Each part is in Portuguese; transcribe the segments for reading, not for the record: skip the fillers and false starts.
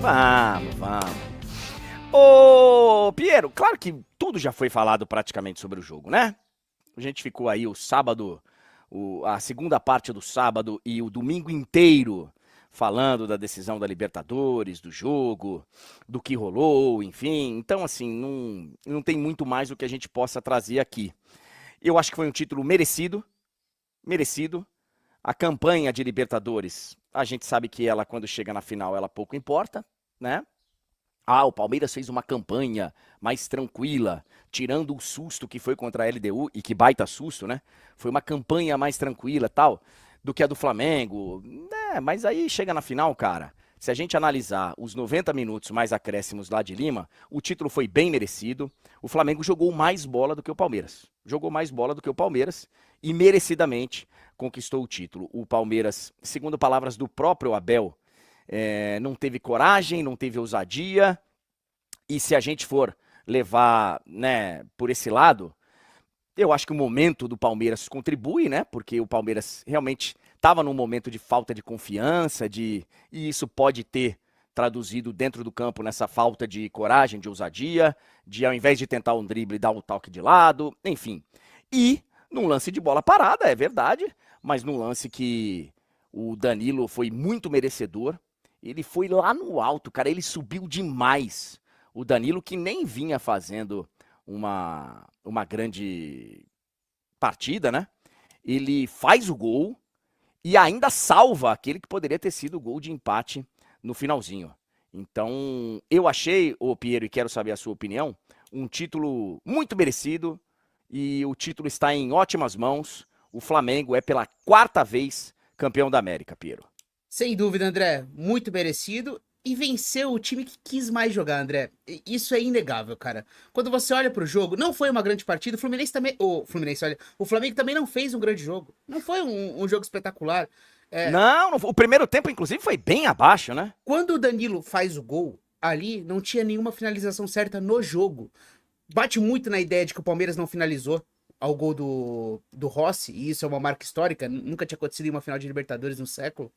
Vamos, vamos. Ô, Piero, claro que tudo já foi falado praticamente sobre o jogo, né? A gente ficou aí o sábado, a segunda parte do sábado e o domingo inteiro falando da decisão da Libertadores, do jogo, do que rolou, enfim. Então, assim, não tem muito mais o que a gente possa trazer aqui. Eu acho que foi um título merecido, merecido. A campanha de Libertadores, a gente sabe que ela, quando chega na final, ela pouco importa, né? Ah, o Palmeiras fez uma campanha mais tranquila, tirando o susto que foi contra a LDU, e que baita susto, né? Foi uma campanha mais tranquila tal, do que a do Flamengo. Mas aí chega na final, cara. Se a gente analisar os 90 minutos mais acréscimos lá de Lima, o título foi bem merecido. O Flamengo jogou mais bola do que o Palmeiras. Jogou mais bola do que o Palmeiras e merecidamente conquistou o título. O Palmeiras, segundo palavras do próprio Abel, não teve coragem, não teve ousadia, e se a gente for levar, né, por esse lado, eu acho que o momento do Palmeiras contribui, né, porque o Palmeiras realmente estava num momento de falta de confiança, e isso pode ter traduzido dentro do campo nessa falta de coragem, de ousadia, de ao invés de tentar um drible, dar o toque de lado, enfim. E num lance de bola parada, é verdade, mas num lance que o Danilo foi muito merecedor. Ele foi lá no alto, cara, ele subiu demais. O Danilo, que nem vinha fazendo uma grande partida, né? Ele faz o gol e ainda salva aquele que poderia ter sido o gol de empate no finalzinho. Então, eu achei, ô Piero, e quero saber a sua opinião, um título muito merecido, e o título está em ótimas mãos. O Flamengo é pela 4ª vez campeão da América, Piero. Sem dúvida, André, muito merecido e venceu o time que quis mais jogar, André. Isso é inegável, cara. Quando você olha pro jogo, não foi uma grande partida, o Fluminense também, o Flamengo também não fez um grande jogo. Não foi um jogo espetacular. Não, o primeiro tempo, inclusive, foi bem abaixo, né? Quando o Danilo faz o gol, ali não tinha nenhuma finalização certa no jogo. Bate muito na ideia de que o Palmeiras não finalizou ao gol do Rossi, e isso é uma marca histórica, nunca tinha acontecido em uma final de Libertadores no século.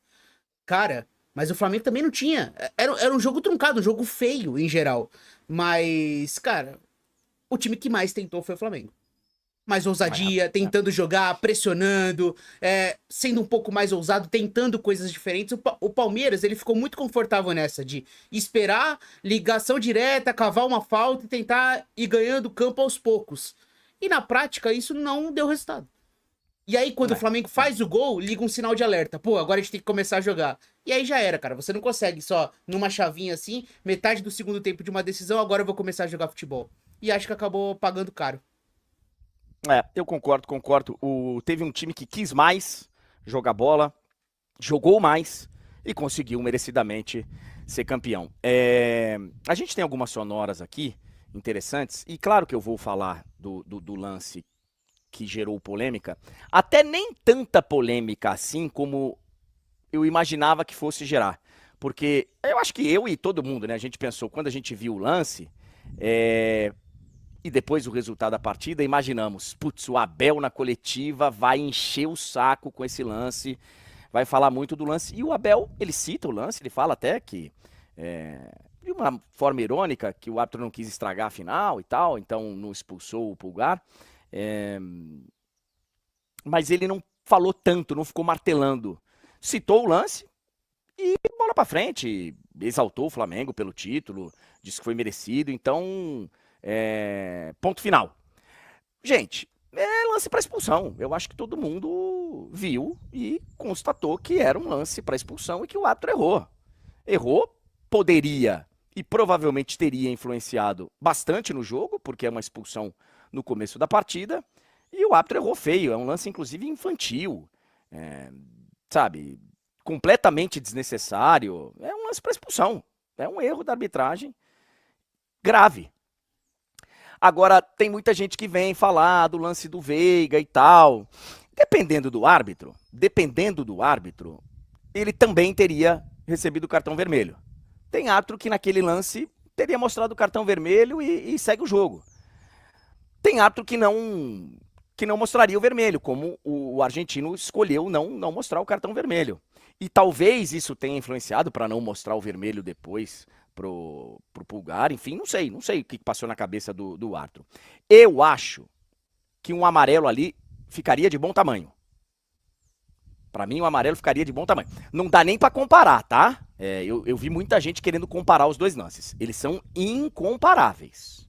Cara, mas o Flamengo também não tinha. Era um jogo truncado, um jogo feio em geral. Mas, cara, o time que mais tentou foi o Flamengo. Mais ousadia, tentando jogar, pressionando, sendo um pouco mais ousado, tentando coisas diferentes. O Palmeiras, ele ficou muito confortável nessa de esperar, ligação direta, cavar uma falta e tentar ir ganhando campo aos poucos. E na prática, isso não deu resultado. E aí, quando o Flamengo faz o gol, liga um sinal de alerta. Pô, agora a gente tem que começar a jogar. E aí já era, cara. Você não consegue só numa chavinha assim, metade do segundo tempo de uma decisão, agora eu vou começar a jogar futebol. E acho que acabou pagando caro. Eu concordo. Teve um time que quis mais jogar bola, jogou mais e conseguiu merecidamente ser campeão. A gente tem algumas sonoras aqui interessantes, e claro que eu vou falar do lance que gerou polêmica, até nem tanta polêmica assim como eu imaginava que fosse gerar. Porque eu acho que eu e todo mundo, né, a gente pensou, quando a gente viu o lance, e depois o resultado da partida, imaginamos, putz, o Abel na coletiva vai encher o saco com esse lance, vai falar muito do lance. E o Abel, ele cita o lance, ele fala até que, de uma forma irônica, que o árbitro não quis estragar a final e tal, então não expulsou o Pulgar. Mas ele não falou tanto, não ficou martelando. Citou o lance e bola pra frente, exaltou o Flamengo pelo título, disse que foi merecido, então, ponto final. Gente, lance pra expulsão. Eu acho que todo mundo viu e constatou que era um lance pra expulsão e que o árbitro errou. Errou, poderia e provavelmente teria influenciado bastante no jogo, porque é uma expulsão no começo da partida, e o árbitro errou feio, é um lance inclusive infantil, sabe, completamente desnecessário, é um lance para expulsão, é um erro da arbitragem grave. Agora, tem muita gente que vem falar do lance do Veiga e tal, dependendo do árbitro, ele também teria recebido o cartão vermelho. Tem árbitro que naquele lance teria mostrado o cartão vermelho e segue o jogo. Tem árbitro que não mostraria o vermelho, como o argentino escolheu não mostrar o cartão vermelho. E talvez isso tenha influenciado para não mostrar o vermelho depois pro Pulgar, enfim, não sei o que passou na cabeça do árbitro. Eu acho que um amarelo ali ficaria de bom tamanho. Para mim, o amarelo ficaria de bom tamanho. Não dá nem para comparar, tá? Eu vi muita gente querendo comparar os dois lances. Eles são incomparáveis.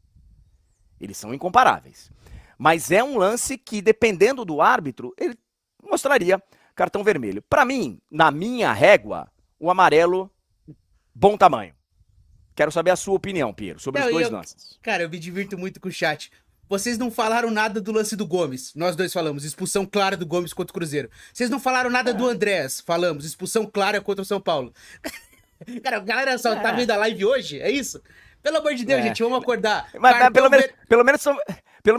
Mas é um lance que, dependendo do árbitro, ele mostraria cartão vermelho. Para mim, na minha régua, o amarelo, bom tamanho. Quero saber a sua opinião, Piero, sobre os dois lances. Cara, eu me divirto muito com o chat. Vocês não falaram nada do lance do Gomes. Nós dois falamos, expulsão clara do Gomes contra o Cruzeiro. Vocês não falaram nada do Andrés. Falamos, expulsão clara contra o São Paulo. Cara, a galera só tá vendo a live hoje? É isso? Pelo amor de Deus, gente, vamos acordar. Mas pelo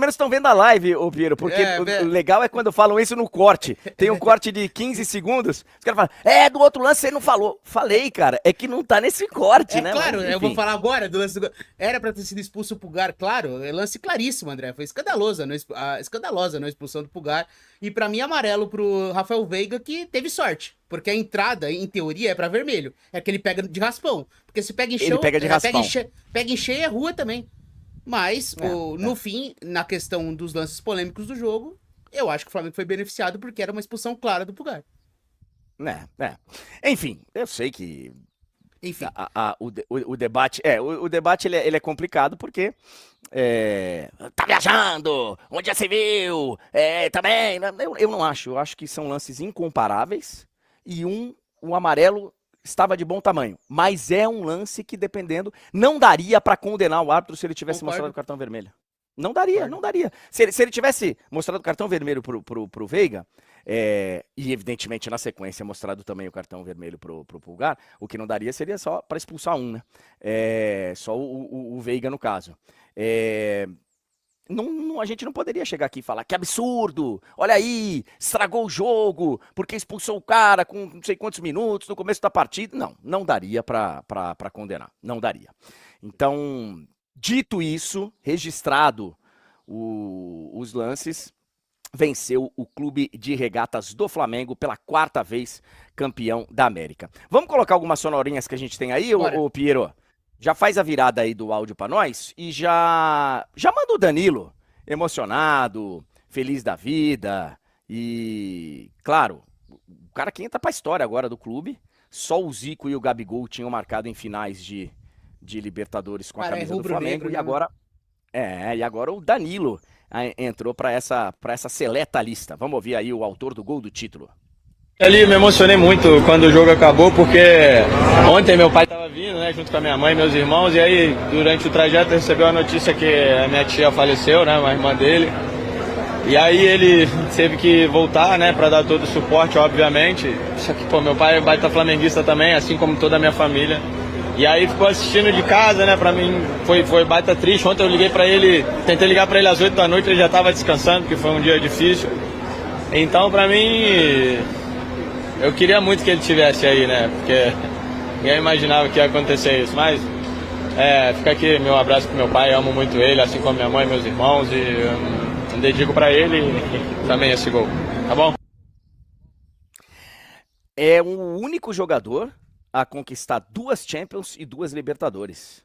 menos estão vendo a live, ô Piero, porque o legal é quando falam isso no corte. Tem um corte de 15 segundos, os caras falam, do outro lance você não falou. Falei, cara, é que não tá nesse corte, né? Claro, mas, eu vou falar agora do lance do... Era pra ter sido expulso o Pulgar, claro, é lance claríssimo, André. Foi escandalosa a expulsão do Pulgar. E pra mim, amarelo pro Rafael Veiga, que teve sorte. Porque a entrada, em teoria, é pra vermelho. É que ele pega de raspão. Porque se pega em cheio... Ele pega de raspão. Pega em cheio é rua também. Mas, no fim, na questão dos lances polêmicos do jogo, eu acho que o Flamengo foi beneficiado porque era uma expulsão clara do Pulgar. Enfim, eu sei que... Enfim. O debate... O debate ele é complicado porque... tá viajando! Onde já se viu? Também... Eu não acho. Eu acho que são lances incomparáveis e o amarelo estava de bom tamanho. Mas é um lance que, dependendo, não daria para condenar o árbitro se ele tivesse mostrado o cartão vermelho. Não daria. Se ele tivesse mostrado o cartão vermelho pro Veiga, e evidentemente na sequência mostrado também o cartão vermelho pro Pulgar, o que não daria seria só para expulsar um, né? Só o Veiga no caso. A gente não poderia chegar aqui e falar que absurdo, olha aí, estragou o jogo, porque expulsou o cara com não sei quantos minutos no começo da partida. Não daria para condenar, não daria. Então, dito isso, registrado os lances, venceu o Clube de Regatas do Flamengo pela 4ª vez campeão da América. Vamos colocar algumas sonorinhas que a gente tem aí, ô Piero? Já faz a virada aí do áudio pra nós e já manda o Danilo emocionado, feliz da vida e, claro, o cara que entra pra história agora do clube. Só o Zico e o Gabigol tinham marcado em finais de Libertadores com a camisa do Flamengo e agora o Danilo entrou pra essa seleta lista. Vamos ouvir aí o autor do gol do título. Ali me emocionei muito quando o jogo acabou, porque ontem meu pai estava vindo, né, junto com a minha mãe e meus irmãos, e aí durante o trajeto recebeu a notícia que a minha tia faleceu, né, uma irmã dele, e aí ele teve que voltar, né, para dar todo o suporte, obviamente, só que, meu pai é baita flamenguista também, assim como toda a minha família, e aí ficou assistindo de casa, né, pra mim foi baita triste. Ontem eu liguei pra ele, tentei ligar pra ele às 8 da noite, ele já tava descansando, porque foi um dia difícil, então pra mim... Eu queria muito que ele estivesse aí, né? Porque ninguém imaginava que ia acontecer isso. Mas fica aqui meu abraço pro meu pai, eu amo muito ele, assim como minha mãe e meus irmãos. E eu dedico pra ele também esse gol. Tá bom? É o único jogador a conquistar 2 Champions e 2 Libertadores.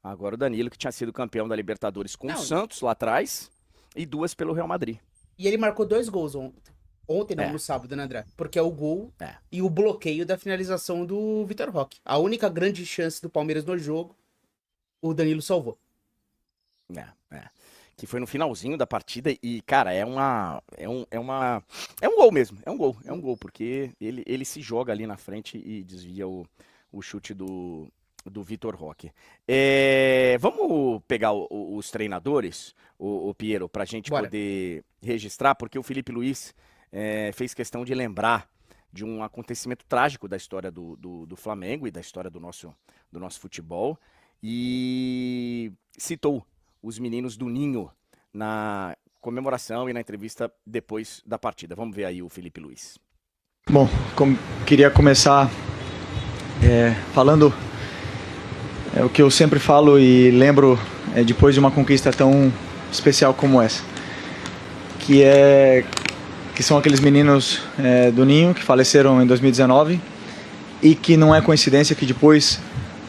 Agora o Danilo, que tinha sido campeão da Libertadores com o Santos lá atrás e 2 pelo Real Madrid. E ele marcou 2 gols ontem. Ontem, não, no sábado, né, André? Porque é o gol e o bloqueio da finalização do Vitor Roque. A única grande chance do Palmeiras no jogo, o Danilo salvou. Que foi no finalzinho da partida e, cara, é um gol mesmo. É um gol, porque ele se joga ali na frente e desvia o chute do Vitor Roque. Vamos pegar os treinadores, o Piero, pra gente poder registrar, porque o Felipe Luiz... fez questão de lembrar de um acontecimento trágico da história do Flamengo e da história do nosso futebol e citou os meninos do Ninho na comemoração e na entrevista depois da partida. Vamos ver aí o Felipe Luiz. Bom, queria começar falando o que eu sempre falo e lembro depois de uma conquista tão especial como essa, que são aqueles meninos do Ninho que faleceram em 2019 e que não é coincidência que depois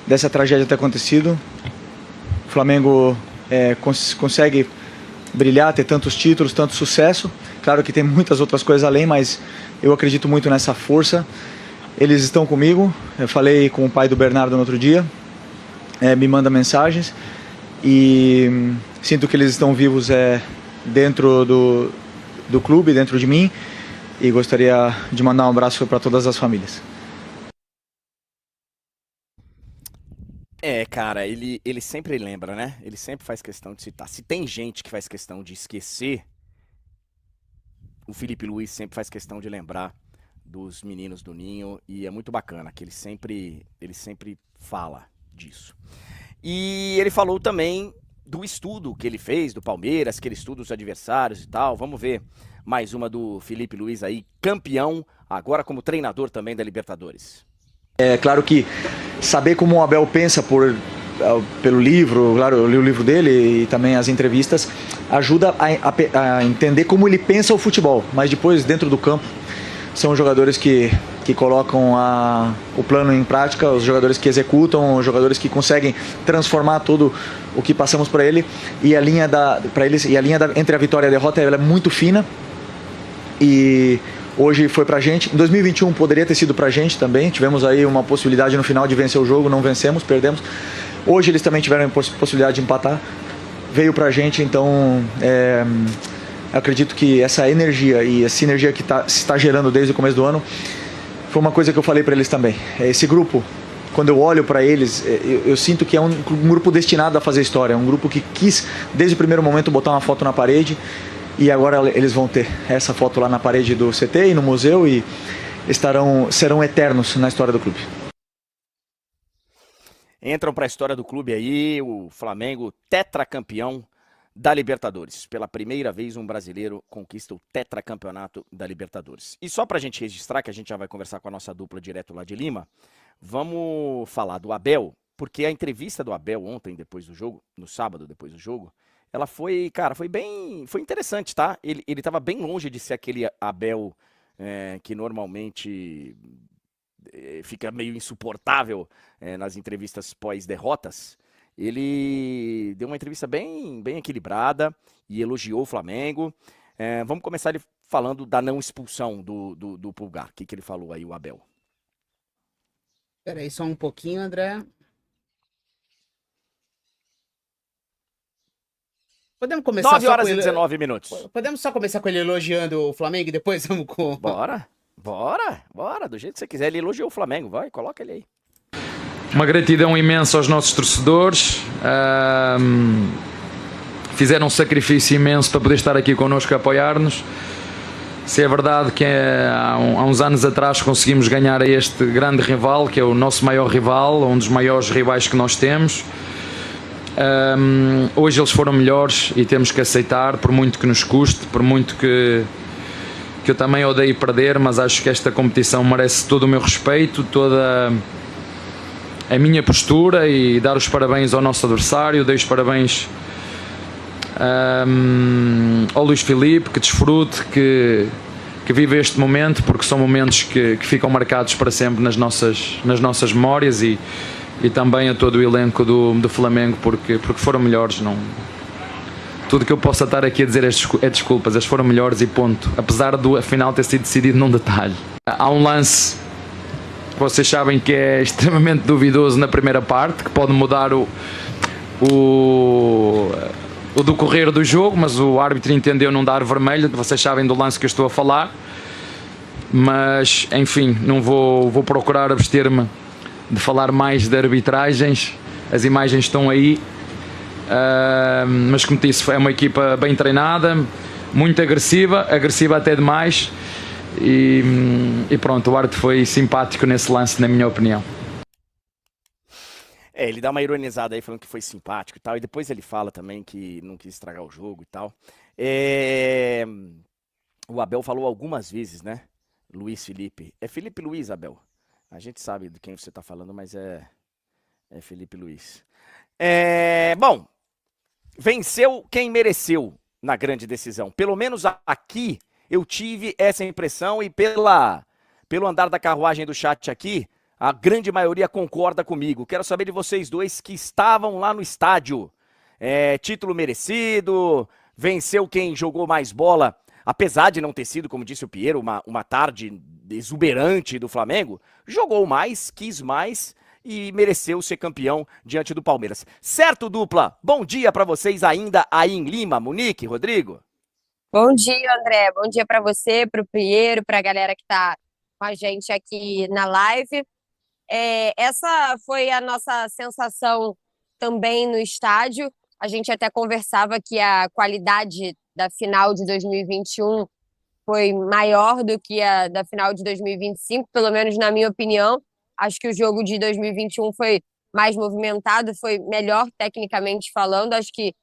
dessa tragédia ter acontecido, o Flamengo consegue brilhar, ter tantos títulos, tanto sucesso. Claro que tem muitas outras coisas além, mas eu acredito muito nessa força. Eles estão comigo, eu falei com o pai do Bernardo no outro dia, me manda mensagens e sinto que eles estão vivos dentro do clube, dentro de mim, e gostaria de mandar um abraço para todas as famílias. Cara, ele sempre lembra, né? Ele sempre faz questão de citar. Se tem gente que faz questão de esquecer, o Felipe Luiz sempre faz questão de lembrar dos meninos do Ninho, e é muito bacana que ele sempre fala disso. E ele falou também do estudo que ele fez do Palmeiras, que ele estuda os adversários e tal. Vamos ver mais uma do Felipe Luiz aí, campeão, agora como treinador também da Libertadores. É claro que saber como o Abel pensa pelo livro, claro, eu li o livro dele e também as entrevistas, ajuda a entender como ele pensa o futebol, mas depois dentro do campo são jogadores que colocam o plano em prática, os jogadores que executam, os jogadores que conseguem transformar tudo o que passamos para ele, e a linha entre a vitória e a derrota ela é muito fina, e hoje foi pra gente. Em 2021 poderia ter sido pra gente também, tivemos aí uma possibilidade no final de vencer o jogo, não vencemos, perdemos. Hoje eles também tiveram a possibilidade de empatar, veio pra gente, então acredito que essa energia e a sinergia que se está gerando desde o começo do ano foi uma coisa que eu falei para eles também. Esse grupo, quando eu olho para eles, eu sinto que é um grupo destinado a fazer história, um grupo que quis desde o primeiro momento botar uma foto na parede, e agora eles vão ter essa foto lá na parede do CT e no museu, e serão eternos na história do clube. Entram para a história do clube aí o Flamengo tetracampeão da Libertadores. Pela primeira vez um brasileiro conquista o tetracampeonato da Libertadores. E só pra gente registrar, que a gente já vai conversar com a nossa dupla direto lá de Lima, vamos falar do Abel, porque a entrevista do Abel ontem, depois do jogo, no sábado depois do jogo, ela foi, cara, foi interessante, tá? Ele tava bem longe de ser aquele Abel que normalmente fica meio insuportável nas entrevistas pós-derrotas. Ele deu uma entrevista bem equilibrada e elogiou o Flamengo. Vamos começar ele falando da não expulsão do Pulgar. O que ele falou aí, o Abel? Espera aí só um pouquinho, André. Podemos começar 9 só horas com e 19 minutos. Podemos só começar com ele elogiando o Flamengo e depois vamos com... Bora. Do jeito que você quiser. Ele elogiou o Flamengo. Vai, coloca ele aí. Uma gratidão imensa aos nossos torcedores, fizeram um sacrifício imenso para poder estar aqui connosco a apoiar-nos. Se é verdade que há uns anos atrás conseguimos ganhar a este grande rival, que é o nosso maior rival, um dos maiores rivais que nós temos, hoje eles foram melhores e temos que aceitar, por muito que nos custe, por muito que eu também odeio perder, mas acho que esta competição merece todo o meu respeito, toda a minha postura, e dar os parabéns ao nosso adversário, dei os parabéns ao Luís Filipe, que desfrute, que vive este momento, porque são momentos que ficam marcados para sempre nas nossas memórias, e também a todo o elenco do Flamengo, porque foram melhores. Tudo que eu possa estar aqui a dizer é desculpas, eles foram melhores e ponto, apesar do afinal ter sido decidido num detalhe. Há um lance que vocês sabem que é extremamente duvidoso na primeira parte, que pode mudar o decorrer do jogo, mas o árbitro entendeu não dar vermelho. Vocês sabem do lance que eu estou a falar, mas enfim, não vou procurar abster-me de falar mais de arbitragens. As imagens estão aí, mas como disse, é uma equipa bem treinada, muito agressiva até demais. E pronto, o árbitro foi simpático nesse lance, na minha opinião. Ele dá uma ironizada aí falando que foi simpático e tal, e depois ele fala também que não quis estragar o jogo e tal. O Abel falou algumas vezes, né? Luís Felipe. É Felipe Luiz, Abel. A gente sabe de quem você tá falando, mas é Felipe Luiz. Bom, venceu quem mereceu na grande decisão. Pelo menos aqui eu tive essa impressão, e pelo andar da carruagem do chat aqui, A grande maioria concorda comigo. Quero saber de vocês dois que estavam lá no estádio. Título merecido, venceu quem jogou mais bola, apesar de não ter sido, como disse o Piero, uma tarde exuberante do Flamengo, jogou mais, quis mais e mereceu ser campeão diante do Palmeiras. Certo, dupla? Bom dia para vocês ainda aí em Lima, Monique, Rodrigo. Bom dia, André. Bom dia para você, para o Piero, para a galera que está com a gente aqui na live. Essa foi a nossa sensação também no estádio. A gente até conversava que a qualidade da final de 2021 foi maior do que a da final de 2025, pelo menos na minha opinião. Acho que o jogo de 2021 foi mais movimentado, foi melhor tecnicamente falando. Acho que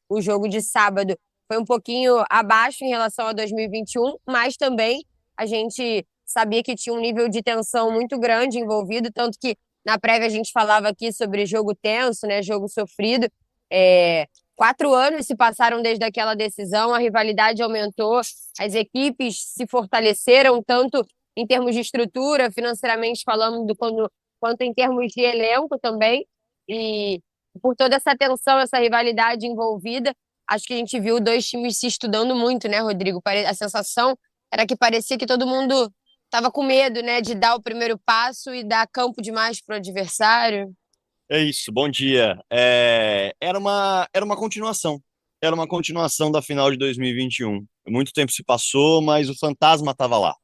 o jogo de sábado foi um pouquinho abaixo em relação a 2021, mas também a gente sabia que tinha um nível de tensão muito grande envolvido, tanto que na prévia a gente falava aqui sobre jogo tenso, né, jogo sofrido. 4 anos se passaram desde aquela decisão, a rivalidade aumentou, as equipes se fortaleceram, tanto em termos de estrutura, financeiramente falando, quanto em termos de elenco também, e por toda essa tensão, essa rivalidade envolvida, acho que a gente viu 2 times se estudando muito, né, Rodrigo? A sensação era que parecia que todo mundo estava com medo, né, de dar o primeiro passo e dar campo demais para o adversário. É isso, bom dia. Era uma continuação. Era uma continuação da final de 2021. Muito tempo se passou, mas o fantasma estava lá.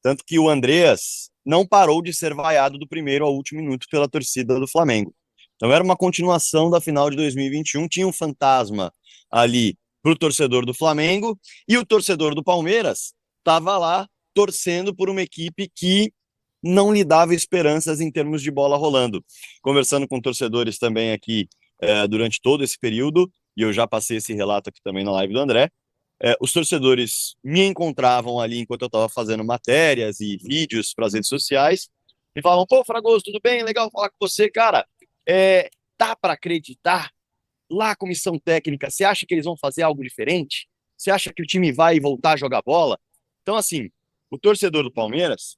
Tanto que o Andreas não parou de ser vaiado do primeiro ao último minuto pela torcida do Flamengo. Então era uma continuação da final de 2021. Tinha um fantasma ali para o torcedor do Flamengo e o torcedor do Palmeiras estava lá torcendo por uma equipe que não lhe dava esperanças em termos de bola rolando. Conversando com torcedores também aqui durante todo esse período, e eu já passei esse relato aqui também na live do André, os torcedores me encontravam ali enquanto eu estava fazendo matérias e vídeos para as redes sociais, e falavam, pô, Fragoso, tudo bem? Legal falar com você, cara. Dá para acreditar? Lá a comissão técnica, você acha que eles vão fazer algo diferente? Você acha que o time vai voltar a jogar bola? Então, assim, o torcedor do Palmeiras,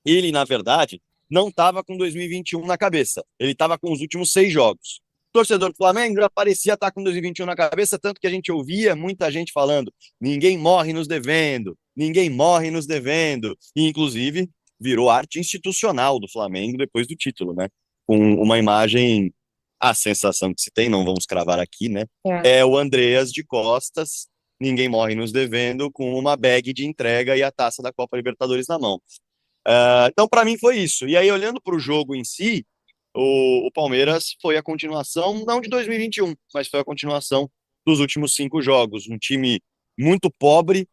ele, na verdade, não estava com 2021 na cabeça. Ele estava com os últimos 6 jogos. O torcedor do Flamengo já parecia estar com 2021 na cabeça, tanto que a gente ouvia muita gente falando ninguém morre nos devendo, ninguém morre nos devendo. E, inclusive, virou arte institucional do Flamengo depois do título, né? Com uma imagem, a sensação que se tem, não vamos cravar aqui, né? É o Andreas de costas, ninguém morre nos devendo, com uma bag de entrega e a taça da Copa Libertadores na mão. Então, para mim, foi isso. E aí, olhando para o jogo em si, o Palmeiras foi a continuação, não de 2021, mas foi a continuação dos últimos 5 jogos. Um time muito pobre,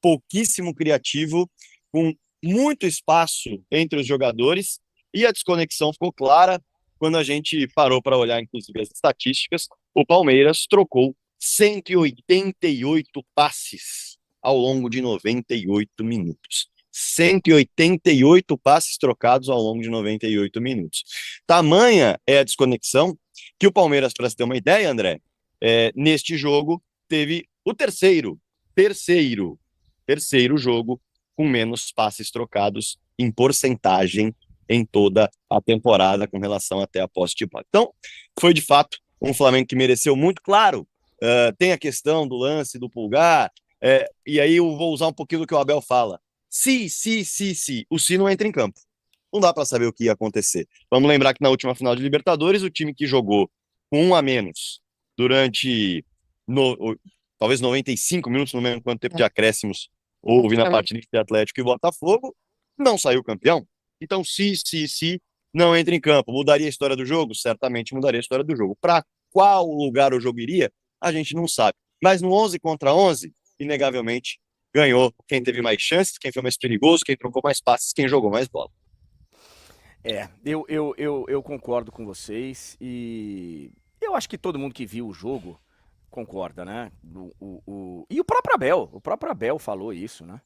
pouquíssimo criativo, com muito espaço entre os jogadores, e a desconexão ficou clara quando a gente parou para olhar, inclusive, as estatísticas. O Palmeiras trocou 188 passes ao longo de 98 minutos. 188 passes trocados ao longo de 98 minutos. Tamanha é a desconexão que o Palmeiras, para se ter uma ideia, André, neste jogo teve o terceiro jogo com menos passes trocados em porcentagem em toda a temporada com relação até a posse de bola. Então, foi de fato um Flamengo que mereceu muito, claro, tem a questão do lance do Pulgar, e aí eu vou usar um pouquinho do que o Abel fala. Se o Si não entra em campo. Não dá para saber o que ia acontecer. Vamos lembrar que na última final de Libertadores, o time que jogou com 1 a menos durante talvez 95 minutos, não lembro quanto tempo de acréscimos houve na partida entre Atlético e Botafogo, não saiu campeão. Então, se não entra em campo, mudaria a história do jogo? Certamente mudaria a história do jogo. Para qual lugar o jogo iria, a gente não sabe. Mas no 11 contra 11, inegavelmente, ganhou quem teve mais chances, quem foi mais perigoso, quem trocou mais passes, quem jogou mais bola. Eu concordo com vocês e eu acho que todo mundo que viu o jogo concorda, né? E o próprio Abel falou isso, né?